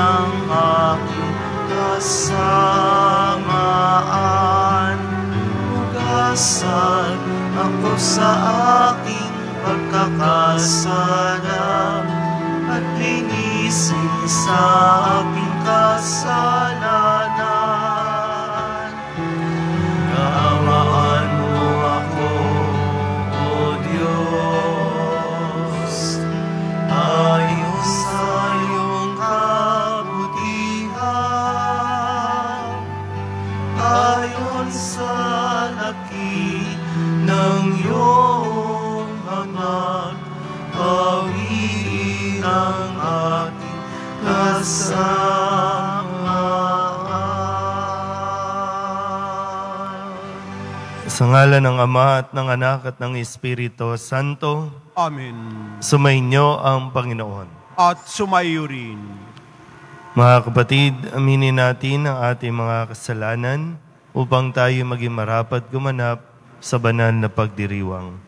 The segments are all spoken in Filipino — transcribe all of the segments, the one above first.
ng aking kasamaan. Hugasan ako sa aking pagkakasala at linisin sa aking kasalanan. Kaawaan mo ako, O Diyos, ayon sa iyong kabutihan, ayon sa laki ng iyong anak, bawiin ang aking kasamaan. Sa ngalan ng Ama at ng Anak at ng Espiritu Santo. Amen. Sumainyo ang Panginoon. At sumayo rin. Mga kapatid, aminin natin ang ating mga kasalanan upang tayo maging marapat gumanap sa banal na pagdiriwang.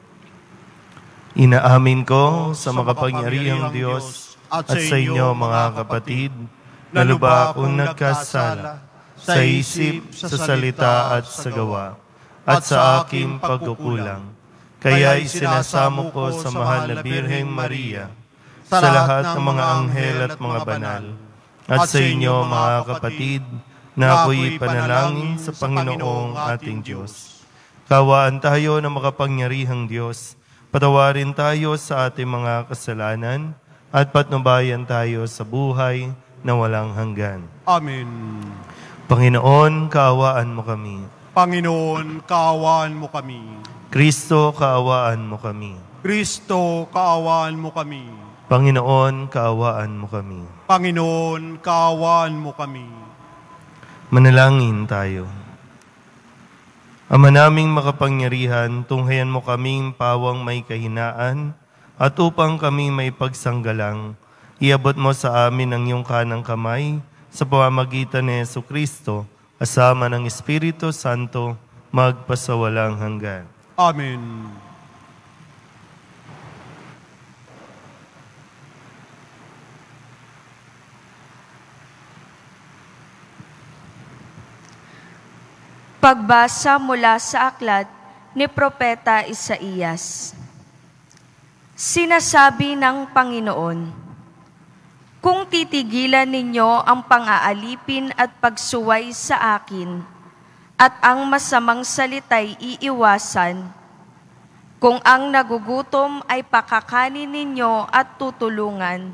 Inaamin ko sa makapangyarihang Diyos at sa inyo mga kapatid na lubha akong nagkasala sa isip, sa salita at sa gawa at sa aking pagkukulang. Kaya isinasamo ko sa mahal na Birheng Maria, sa lahat ng mga anghel at mga banal, at sa inyo mga kapatid na ako'y panalangin sa Panginoong ating Diyos. Kawaan tayo ng makapangyarihang Diyos, patawarin tayo sa ating mga kasalanan, at patnubayan tayo sa buhay na walang hanggan. Amen. Panginoon, kaawaan mo kami. Panginoon, kaawaan mo kami. Kristo, kaawaan mo kami. Kristo, kaawaan mo kami. Panginoon, kaawaan mo kami. Panginoon, kaawaan mo kami. Manalangin tayo. Ama naming makapangyarihan, tunghayan mo kaming pawang may kahinaan, at upang kami may pagsanggalang, iabot mo sa amin ang iyong kanang kamay sa pamamagitan ni Jesucristo, kasama ng Espiritu Santo, magpasawalang hanggan. Amen. Pagbasa mula sa aklat ni Propeta Isaías. Sinasabi ng Panginoon, kung titigilan ninyo ang pang-aalipin at pagsuway sa akin, at ang masamang salita'y iiwasan, kung ang nagugutom ay pakakanin ninyo at tutulungan,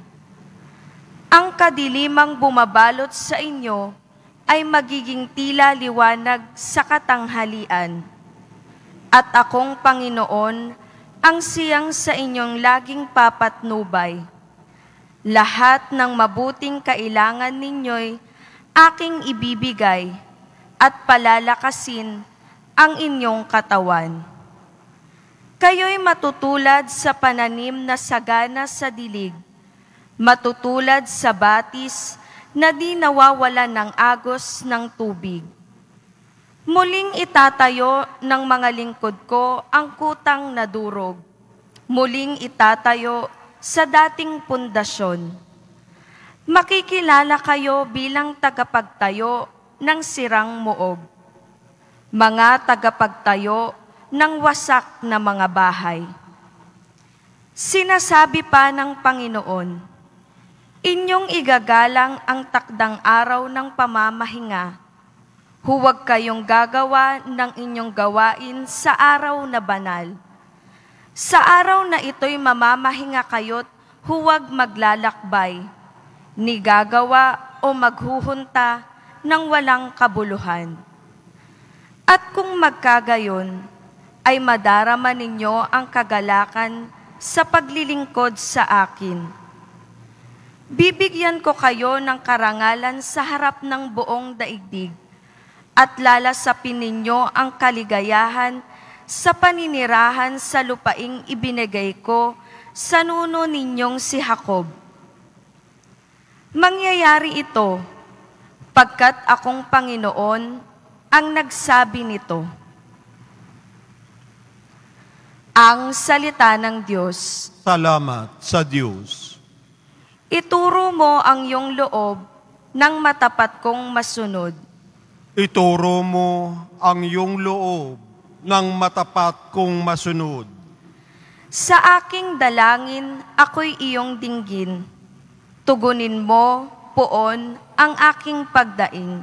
ang kadilimang bumabalot sa inyo ay magiging tila liwanag sa katanghalian. At akong Panginoon, ang siyang sa inyong laging papatnubay. Lahat ng mabuting kailangan ninyo'y aking ibibigay at palalakasin ang inyong katawan. Kayo'y matutulad sa pananim na sagana sa dilig, matutulad sa batis na di nawawalan ng agos ng tubig. Muling itatayo ng mga lingkod ko ang kutang na durog. Muling itatayo sa dating pundasyon. Makikilala kayo bilang tagapagtayo ng sirang muog, mga tagapagtayo ng wasak na mga bahay. Sinasabi pa ng Panginoon, inyong igagalang ang takdang araw ng pamamahinga. Huwag kayong gagawa ng inyong gawain sa araw na banal. Sa araw na ito'y mamamahinga kayo't huwag maglalakbay, ni gagawa o maghuhunta ng walang kabuluhan. At kung magkagayon, ay madarama ninyo ang kagalakan sa paglilingkod sa akin. Bibigyan ko kayo ng karangalan sa harap ng buong daigdig, at lalasapin ninyo ang kaligayahan sa paninirahan sa lupaing ibinigay ko sa nuno ninyong si Jacob. Mangyayari ito, pagkat akong Panginoon ang nagsabi nito. Ang salita ng Diyos. Salamat sa Diyos. Ituro mo ang iyong loob ng matapat kong masunod. Ituro mo ang iyong loob ng matapat kong masunod. Sa aking dalangin, ako'y iyong dinggin. Tugunin mo, poon, ang aking pagdaing.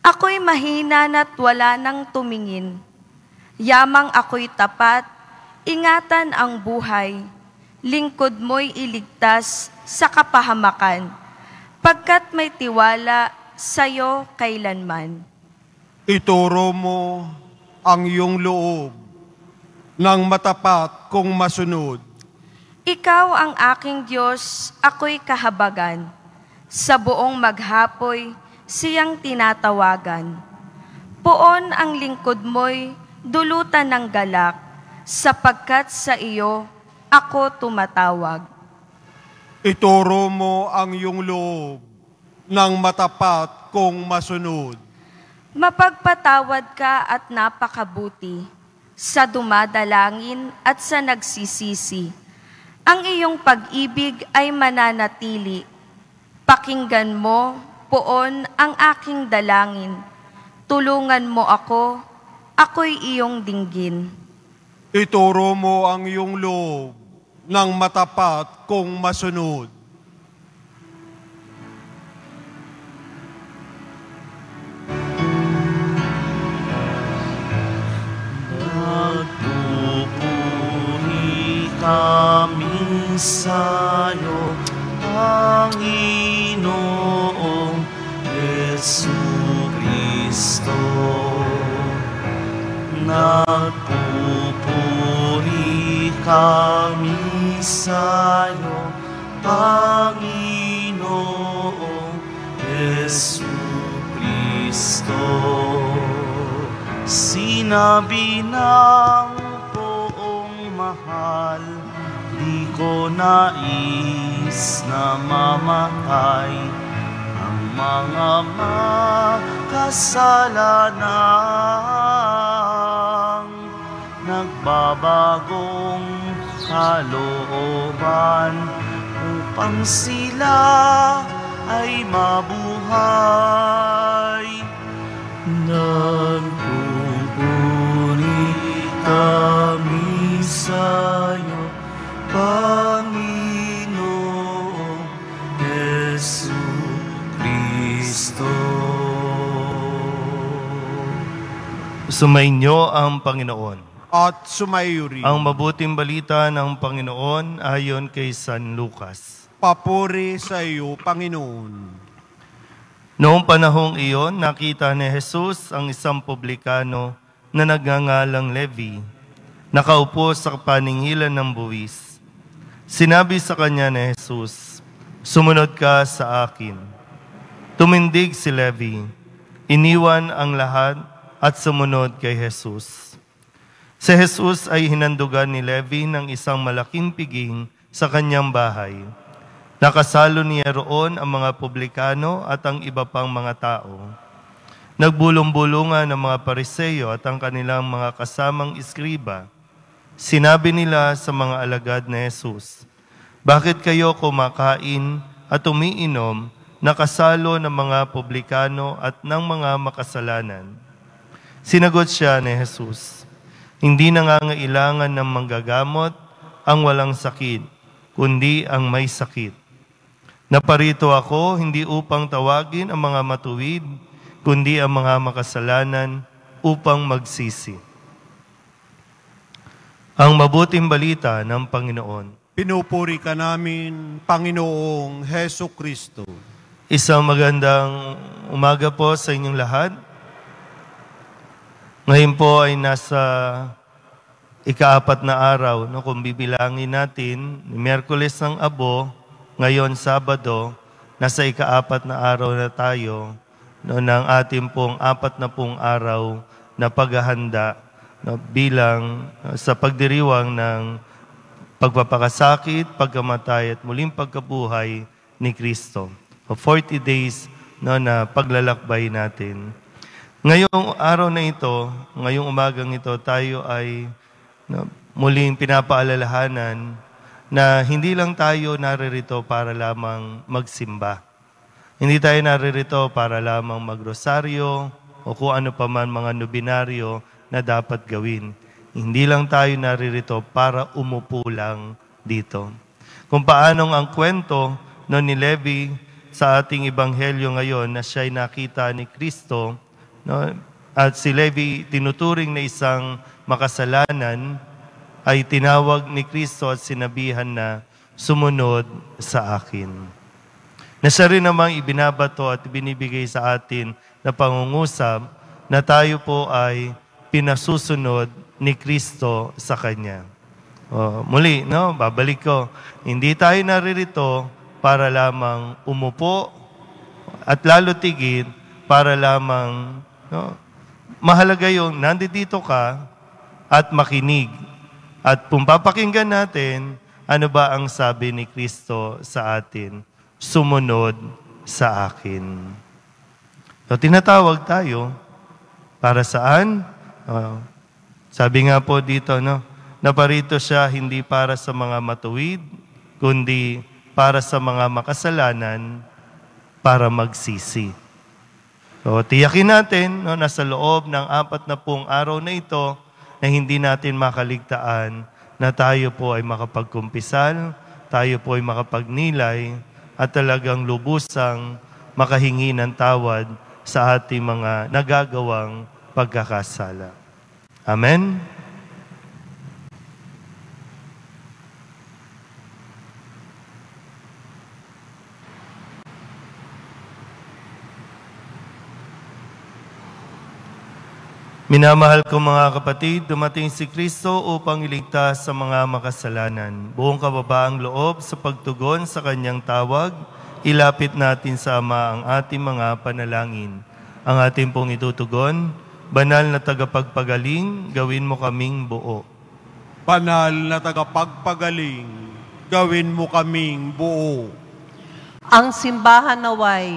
Ako'y mahina na't wala nang tumingin. Yamang ako'y tapat, ingatan ang buhay. Lingkod mo'y iligtas sa kapahamakan, pagkat may tiwala sa'yo kailanman. Ituro mo ang iyong loob ng matapat kong masunod. Ikaw ang aking Diyos, ako'y kahabagan. Sa buong maghapoy, siyang tinatawagan. Poon ang lingkod mo'y dulutan ng galak, sapagkat sa iyo ako tumatawag. Ituro mo ang iyong loob ng matapat kong masunod. Mapagpatawad ka at napakabuti, sa dumadalangin at sa nagsisisi. Ang iyong pag-ibig ay mananatili. Pakinggan mo, poon, ang aking dalangin. Tulungan mo ako, ako'y iyong dinggin. Ituro mo ang iyong loob ng matapat kong masunod. Nagpupuri kami sa'yo, Panginoong Jesucristo. Nagpupuri kami sa'yo, Panginoong Jesucristo. Sinabi ng poong mahal, di ko nais na mamatay ang mga makasalanang nagbabagong kalooban upang sila ay mabuhay. Nagpupuri kami sa'yo, Panginoong Jesucristo. Sumainyo ang Panginoon. At sumayo rin. Ang mabuting balita ng Panginoon ayon kay San Lucas. Papuri sa iyo, Panginoon. Noong panahong iyon, nakita ni Jesus ang isang publikano na nagngangalang Levi, nakaupo sa paningilan ng buwis. Sinabi sa kanya ni Jesus, "Sumunod ka sa akin." Tumindig si Levi, iniwan ang lahat at sumunod kay Jesus. Si Jesus ay hinandugan ni Levi ng isang malaking piging sa kanyang bahay. Nakasalo niya roon ang mga publikano at ang iba pang mga tao. Nagbulong-bulungan ang mga Pariseo at ang kanilang mga kasamang iskriba. Sinabi nila sa mga alagad ni Jesus, "Bakit kayo kumakain at umiinom na kasalo ng mga publikano at ng mga makasalanan?" Sinagot siya ni Jesus, "Hindi nangangailangan ng manggagamot ang walang sakit, kundi ang may sakit. Naparito ako hindi upang tawagin ang mga matuwid, kundi ang mga makasalanan upang magsisi." Ang mabuting balita ng Panginoon. Pinupuri ka namin, Panginoong Heso Kristo. Isang magandang umaga po sa inyong lahat. Ngayon po ay nasa ika-4 na araw, no, kung bibilangin natin, Miyerkules ng Abo, ngayon Sabado, nasa ika-4 na araw na tayo, no, ng ating pong 40 araw na paghahanda, no, bilang sa pagdiriwang ng pagpapakasakit, pagkamatay at muling pagkabuhay ni Kristo. 40 days, no, na paglalakbay natin. Ngayong araw na ito, ngayong umagang ito, tayo ay muling pinapaalalahanan na hindi lang tayo naririto para lamang magsimba. Hindi tayo naririto para lamang magrosaryo o kung ano pa man mga nobinaryo na dapat gawin. Hindi lang tayo naririto para umupo lang dito. Kung paanong ang kwento ni Levi sa ating ebanghelyo ngayon na siya'y nakita ni Kristo, no? At si Levi tinuturing na isang makasalanan, ay tinawag ni Kristo at sinabihan na sumunod sa akin. Na siya rin namang ibinabato at binibigay sa atin na pangungusap na tayo po ay pinasusunod ni Kristo sa Kanya. Muli, no? Babalik ko. Hindi tayo naririto para lamang umupo at lalo tigit para lamang, no? Mahalaga yung nandito ka at makinig. At kung papakinggan natin, ano ba ang sabi ni Kristo sa atin? Sumunod sa akin. So, tinatawag tayo para saan? Sabi nga po dito, no, naparito siya hindi para sa mga matuwid, kundi para sa mga makasalanan, para magsisi. So, tiyakin natin, no, nasa loob ng 40 araw na ito, na hindi natin makaligtaan, na tayo po ay makapagkumpisal, tayo po ay makapagnilay, at talagang lubusang makahingi ng tawad sa ating mga nagagawang pagkakasala. Amen? Minamahal ko mga kapatid, dumating si Kristo upang iligtas sa mga makasalanan. Buong kababaang loob sa pagtugon sa kanyang tawag, ilapit natin sa Ama ang ating mga panalangin. Ang ating pong itutugon, banal na tagapagpagaling, gawin mo kaming buo. Banal na tagapagpagaling, gawin mo kaming buo. Ang simbahan naway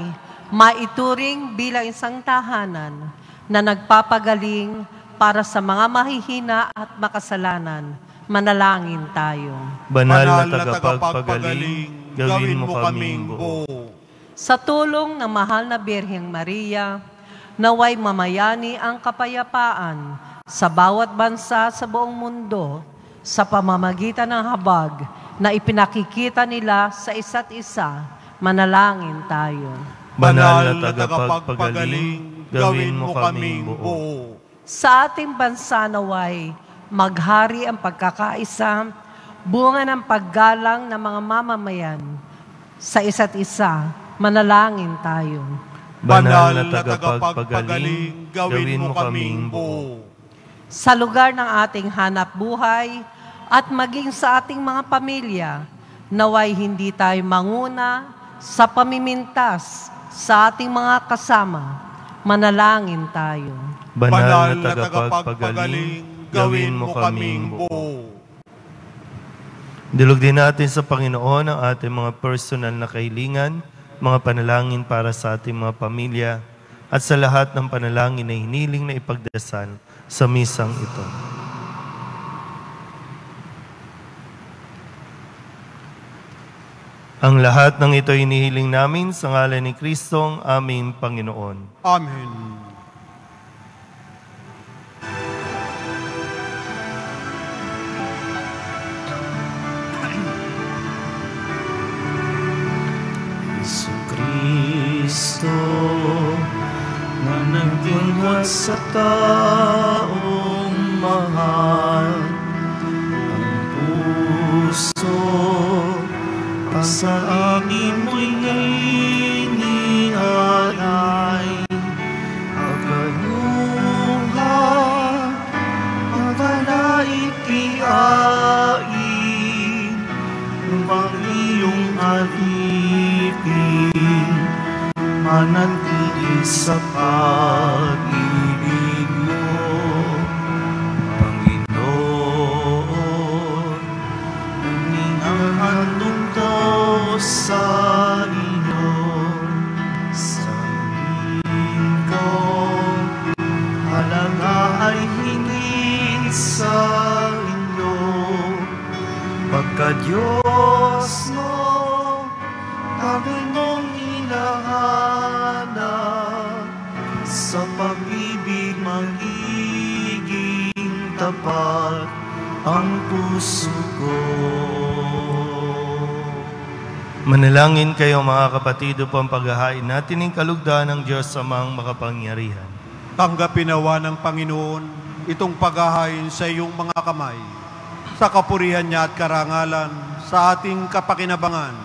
maituring bilang isang tahanan na nagpapagaling para sa mga mahihina at makasalanan. Manalangin tayo. Banal na tagapagpagaling, gawin mo kaming buo. Sa tulong ng mahal na Birheng Maria, naway mamayani ang kapayapaan sa bawat bansa sa buong mundo sa pamamagitan ng habag na ipinakikita nila sa isa't isa. Manalangin tayo. Banal na tagapagpagaling, gawin mo kaming buo. Sa ating bansa naway, maghari ang pagkakaisa, bunga ng paggalang ng mga mamamayan. Sa isa't isa, manalangin tayo. Banal na tagapagpagaling, gawin mo kaming buo. Sa lugar ng ating hanap buhay at maging sa ating mga pamilya, naway hindi tayo manguna sa pamimintas sa ating mga kasama. Manalangin tayo. Banal na tagapagpagaling, gawin mo kaming buo. Dilog din natin sa Panginoon ang ating mga personal na kahilingan, mga panalangin para sa ating mga pamilya, at sa lahat ng panalangin na hiniling na ipagdasal sa misang ito. Ang lahat ng ito inihiling namin sa ngalan ni Kristong aming Panginoon. Amen. Jesucristo, na nagdingwat sa taong mahal, ang puso sa amin mo'y inihalay, pagkaluhan, mabalait kiyain, upang iyong alipin, manatili sa pag-ibig mo, Panginoon, ang handog sa iyo, sa ikaw, halaga ay hingin sa inyo, pagka Diyos mo, Panginoong lahanap, sa pag-ibig magiging tapat ang puso ko. Manalangin kayo mga kapatid upang paghahain natin ang kalugdan ng Diyos Amang makapangyarihan. Tanggapin nawa ng Panginoon itong paghahain sa iyong mga kamay, sa kapurihan niya at karangalan, sa ating kapakinabangan,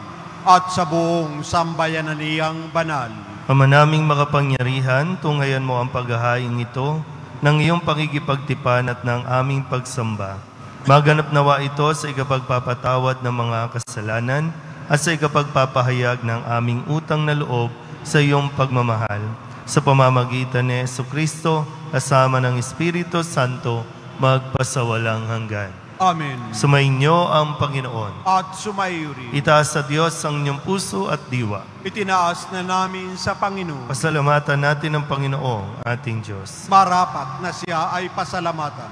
at sa buong sambayanan niyang banal. Ama naming makapangyarihan, tunghayan mo ang paghahain ito ng iyong pakikipagtipan at ng aming pagsamba. Maganap nawa ito sa ikapagpapatawad ng mga kasalanan at sa ikapagpapahayag ng aming utang na loob sa iyong pagmamahal. Sa pamamagitan ni Jesucristo, kasama ng Espiritu Santo, magpasawalang hanggan. Amen. Sumainyo ang Panginoon. At sumayo rin. Itaas sa Diyos ang inyong puso at diwa. Itinaas na namin sa Panginoon. Pasalamatan natin ang Panginoong ating Diyos. Marapat na siya ay pasalamatan.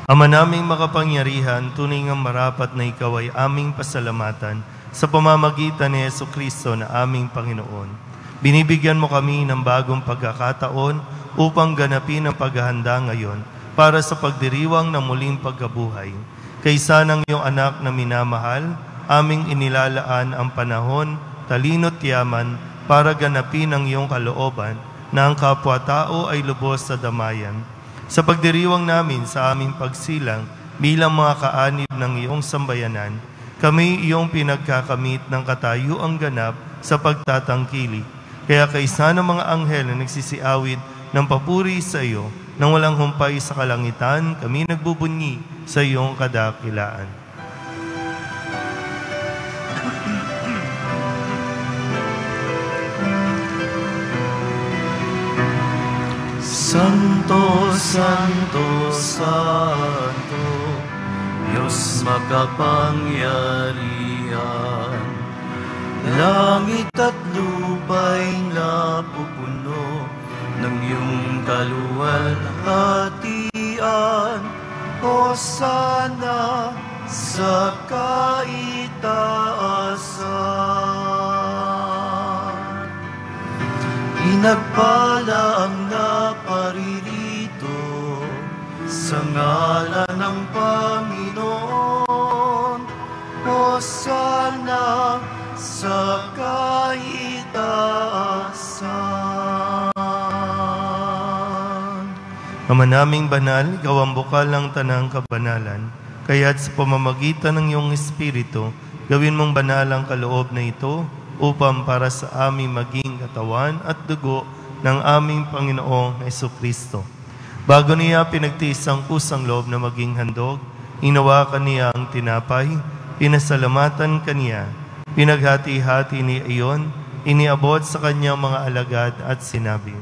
Ama naming makapangyarihan, tunay ngang marapat na ikaw ay aming pasalamatan sa pamamagitan ni Jesucristo na aming Panginoon. Binibigyan mo kami ng bagong pagkakataon upang ganapin ang paghahanda ngayon para sa pagdiriwang ng muling pagkabuhay. Kaysa ng iyong anak na minamahal, aming inilalaan ang panahon, talino't yaman para ganapin ang iyong kalooban na ang kapwa-tao ay lubos sa damayan. Sa pagdiriwang namin sa aming pagsilang bilang mga kaanib ng iyong sambayanan, kami iyong pinagkakamit ng katayuang ganap sa pagtatangkilik. Kaya kaysa ng mga anghel na nagsisiawit ng papuri sa iyo, nang walang humpay sa kalangitan, kami nagbubunyi sa iyong kadakilaan. Santo, Santo, Santo, Diyos makapangyarihan, langit at lupa'y napupuno ng iyong kaluwalhatian. Hosana sa kaitaasan. Pinagpala ang naparirito sa ngalan ng Panginoon. Hosana sa kaitaasan. Ama naming banal, ikaw ang bukal ng tanang kabanalan, kaya't sa pamamagitan ng iyong Espiritu, gawin mong banal ang kaloob na ito upang para sa aming maging katawan at dugo ng aming Panginoong Jesucristo. Bago niya pinagtiis ang kusang loob na maging handog, hinawakan niya ang tinapay, pinasalamatan kaniya, pinaghati-hati ni iyon, iniabot sa kanyang mga alagad at sinabi,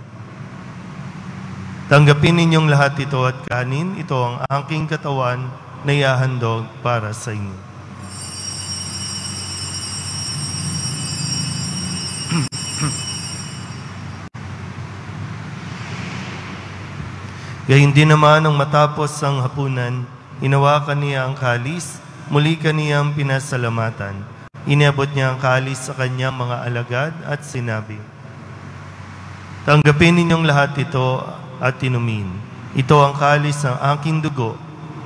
tanggapin ninyong lahat ito at kanin, ito ang aking katawan na ihahandog para sa inyo. Gayun din naman nang matapos ang hapunan, hinawakan niya ang kalis, muli kaniyang pinasalamatan. Iniabot niya ang kalis sa kanyang mga alagad at sinabi, tanggapin ninyong lahat ito at inumin. Ito ang kalis ng aking dugo,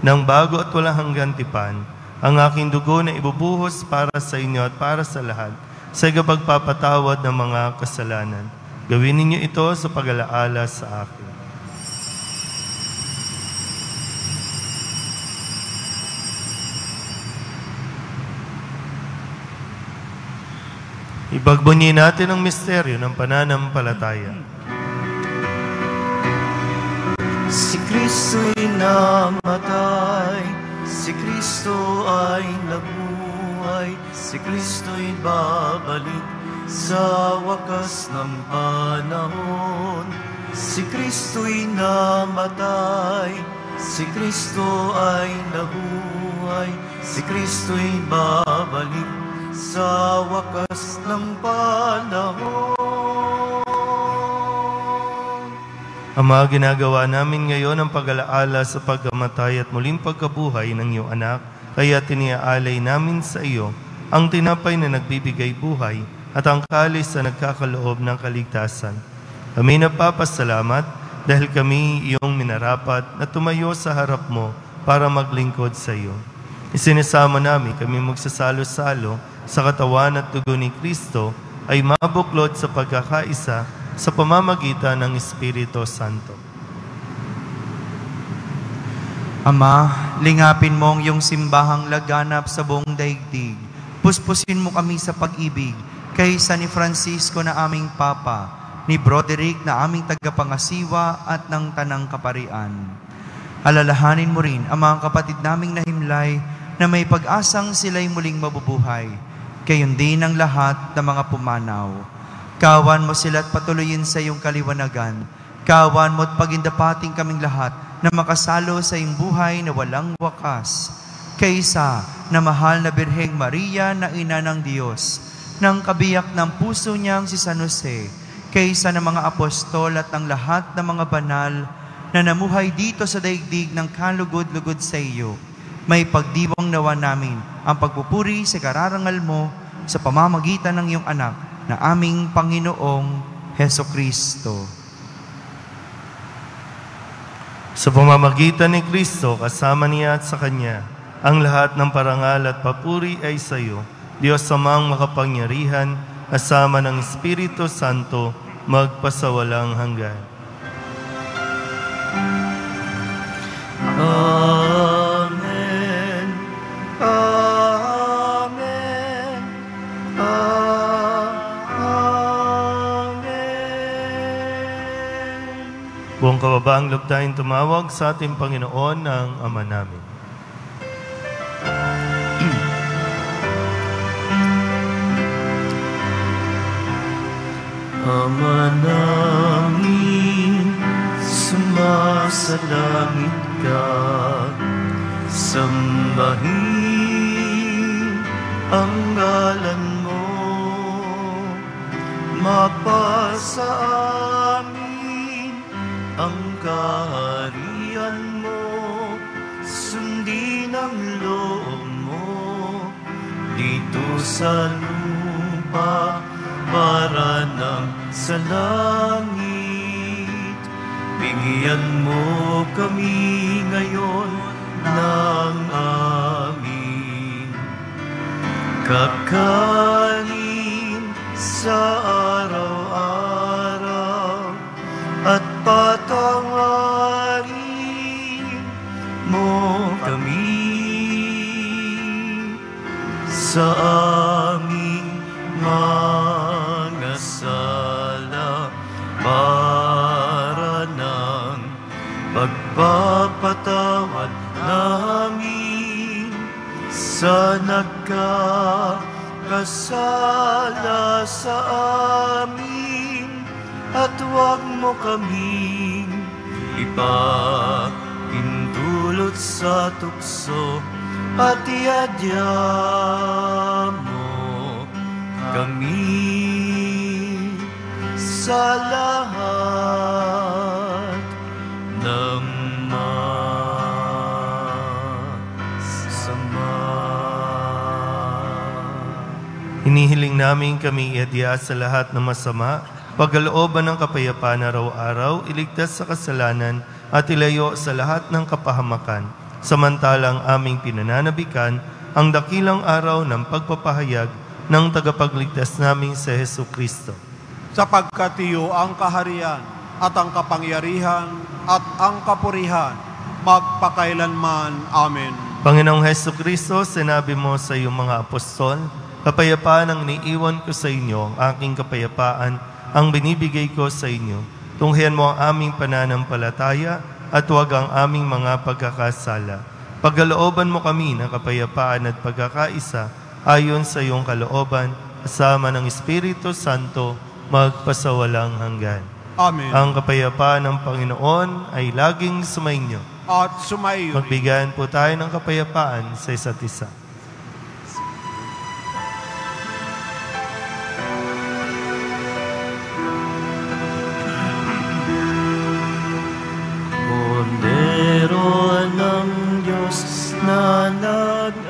ng bago at walang hanggang tipan, ang aking dugo na ibubuhos para sa inyo at para sa lahat, sa ikapagpapatawad ng mga kasalanan. Gawin ninyo ito sa pag-alaala sa akin. Ipagbunyi natin ang misteryo ng pananampalataya. Si Kristo'y namatay, si Kristo ay nabuhay, si Kristo'y babalik sa wakas ng panahon. Si Kristo'y namatay, si Kristo ay nabuhay, si Kristo'y babalik sa wakas ng panahon. Ama, ginagawa namin ngayon ang pag-alaala sa pagkamatay at muling pagkabuhay ng iyong anak, kaya tiniaalay namin sa iyo ang tinapay na nagbibigay buhay at ang kalis na nagkakaloob ng kaligtasan. Kami nagpapasalamat dahil kami iyong minarapat na tumayo sa harap mo para maglingkod sa iyo. Isinisama namin kami magsasalo-salo sa katawan at dugo ni Kristo ay mabuklod sa pagkakaisa sa pamamagitan ng Espiritu Santo. Ama, lingapin mo ang iyong simbahang laganap sa buong daigdig. Puspusin mo kami sa pag-ibig kay San ni Francisco na aming Papa, ni Broderick na aming tagapangasiwa at ng Tanang Kaparian. Alalahanin mo rin ang mga kapatid naming nahimlay na may pag-asang sila'y muling mabubuhay. Gayon din ang lahat ng mga pumanaw. Kawan mo sila at patuloyin sa iyong kaliwanagan. Kawan mo at pagindapating kaming lahat na makasalo sa iyong buhay na walang wakas. Kaysa na mahal na Birheng Maria na ina ng Diyos, ng kabiyak ng puso niyang si San Jose, kaysa ng mga apostol at ng lahat ng mga banal na namuhay dito sa daigdig ng kalugod-lugod sa iyo, may pagdiwang nawa namin ang pagpupuri sa kararangal mo sa pamamagitan ng iyong anak na aming Panginoong Hesukristo. Sa pamamagitan ni Kristo, kasama niya at sa Kanya, ang lahat ng parangal at papuri ay sa iyo, Diyos Amang makapangyarihan, kasama ng Espiritu Santo, magpasawalang hanggan. Amen. Amen. Amen. Buong kababaang loob tayong tumawag sa ating Panginoon ng Ama namin. Ama namin, sumasalangit ka, sambahin ang ngalan mo, mapasa amin ang kaharian mo, sundin ang loob mo dito sa lupa para ng sa langit. Bigyan mo kami ngayon ng aming kakanin sa araw-araw at patawarin mo kami sa aming mga sala para ng pagpapatawad namin sa nagkakasala sa amin, at huwag mo kaming ipahintulot sa tukso, at iadya mo kami sa lahat ng masama. Hinihiling namin kami iadya sa lahat ng masama, pagkalooban ng kapayapaan araw-araw, iligtas sa kasalanan at ilayo sa lahat ng kapahamakan, samantalang aming pinananabikan ang dakilang araw ng pagpapahayag ng tagapagligtas naming si Hesukristo. Sapagkat iyo ang kaharian at ang kapangyarihan at ang kapurihan magpakailanman. Amen. Panginoong Hesukristo, sinabi mo sa iyong mga apostol, kapayapaan ang iniiwan ko sa inyo, ang aking kapayapaan ang binibigay ko sa inyo. Tunghayan mo ang aming pananampalataya at huwag ang aming mga pagkakasala. Pagkalooban mo kami ng kapayapaan at pagkakaisa ayon sa iyong kalooban, kasama ng Espiritu Santo, magpasawalang hanggan. Amen. Ang kapayapaan ng Panginoon ay laging sumainyo. At sumaiyo. Magbigayan po tayo ng kapayapaan sa isa't isa. Kordero ng Diyos na nag-alis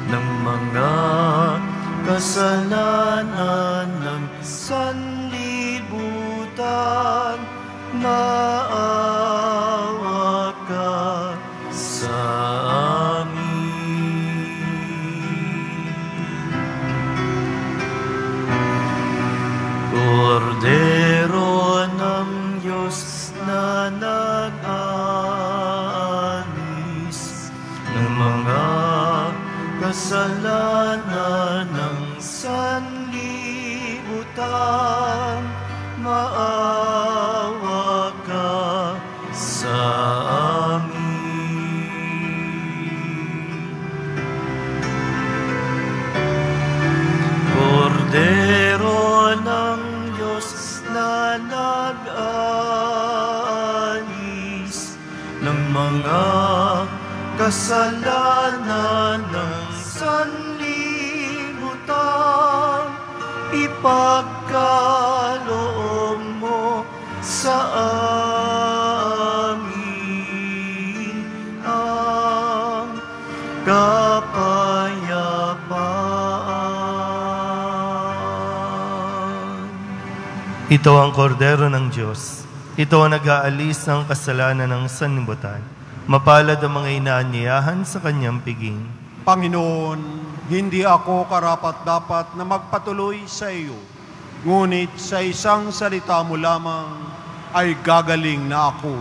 ng mga kasalanan ng sanlibutan, maawa ka sa amin. Kordero ng Diyos na nag-aalis ng mga kasalanan ng sanlibutan, maawa ka sa amin. Kordero ng Diyos na nag-aalis ng mga kasalanan ng sanlibutan, ipagkaloob mo sa amin ang kapayapaan. Ito ang kordero ng Diyos. Ito ang nag-aalis ng kasalanan ng sanlibutan. Mapalad ang mga inaanyayahan sa kanyang piging. Panginoon, hindi ako karapat-dapat na magpatuloy sa iyo, ngunit sa isang salita mo lamang ay gagaling na ako.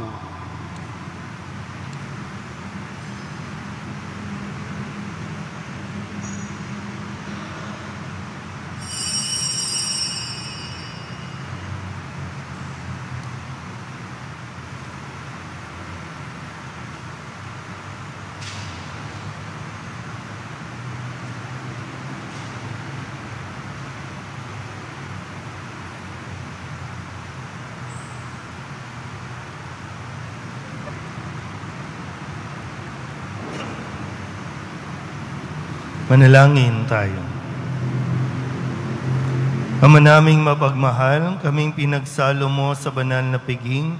Manalangin tayo. Ama naming mapagmahal, kaming pinagsalo mo sa banal na piging,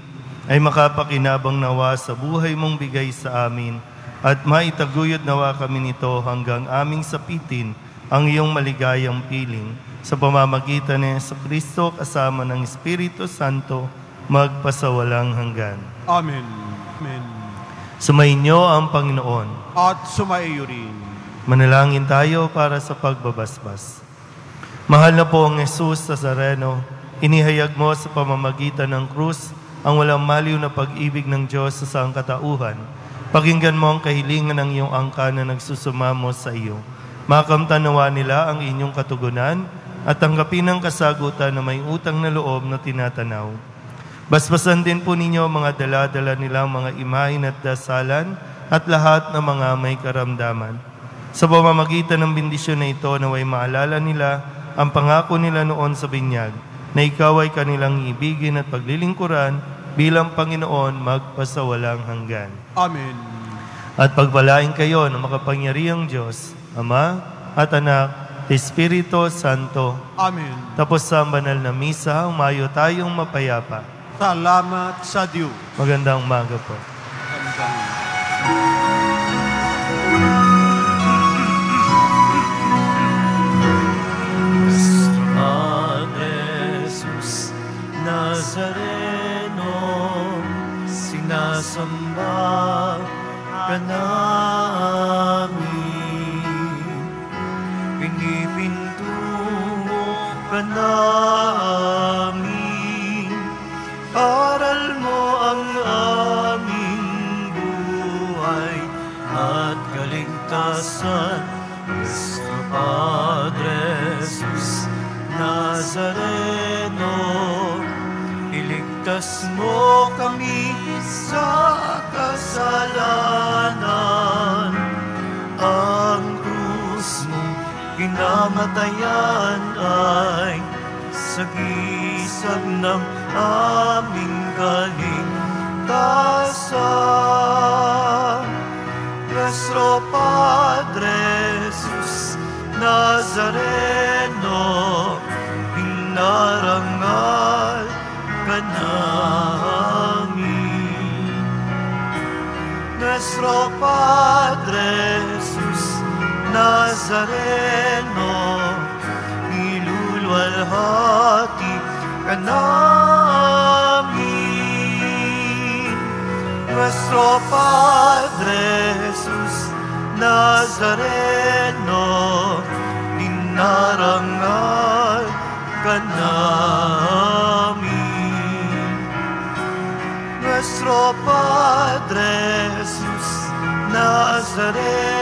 ay makapakinabang nawa sa buhay mong bigay sa amin, at maitaguyod nawa kami nito hanggang aming sapitin ang iyong maligayang piling, sa pamamagitan ni Jesucristo kasama ng Espiritu Santo, magpasawalang hanggan. Amen. Amen. Sumainyo ang Panginoon. At sumaiyo rin. Manalangin tayo para sa pagbabasbas. Mahal na po ang Jesus Nazareno, inihayag mo sa pamamagitan ng krus ang walang maliw na pag-ibig ng Diyos sa sangkatauhan. Pakinggan mo ang kahilingan ng iyong angka na nagsusumamo sa iyo. Makamtanawa nila ang inyong katugunan at tanggapin ang kasagutan na may utang na loob na tinatanaw. Basbasan din po ninyo mga dala-dala nilang mga imahin at dasalan at lahat ng mga may karamdaman. Sa pamamagitan ng bendisyon na ito, naway maalala nila ang pangako nila noon sa binyag, na ikaw ay kanilang ibigin at paglilingkuran bilang Panginoon magpasawalang hanggan. Amen. At pagpalain kayo ng makapangyarihang Diyos, Ama at Anak, Espiritu Santo. Amen. Tapos sa banal na misa, umayo tayong mapayapa. Salamat sa Diyos. Magandang umaga po. Nazareno, sinasamba ka namin, pinipintuho ka namin, aral mo ang aming buhay at kaligtasan. Cristo Padre Jesus Nazareno, iligtas mo kami sa kasalanan. Ang krus mo kinamatayan ay sagisag ng aming kaligtasan. Nuestro Padre Jesus Nazareno, pinarangal ka namin. Nuestro Padre Jesus Nazareno, luwalhati ka namin. Nuestro Padre Jesus Nazareno, dinarangal ka namin. Nuestro Padre Jesus Nazareno,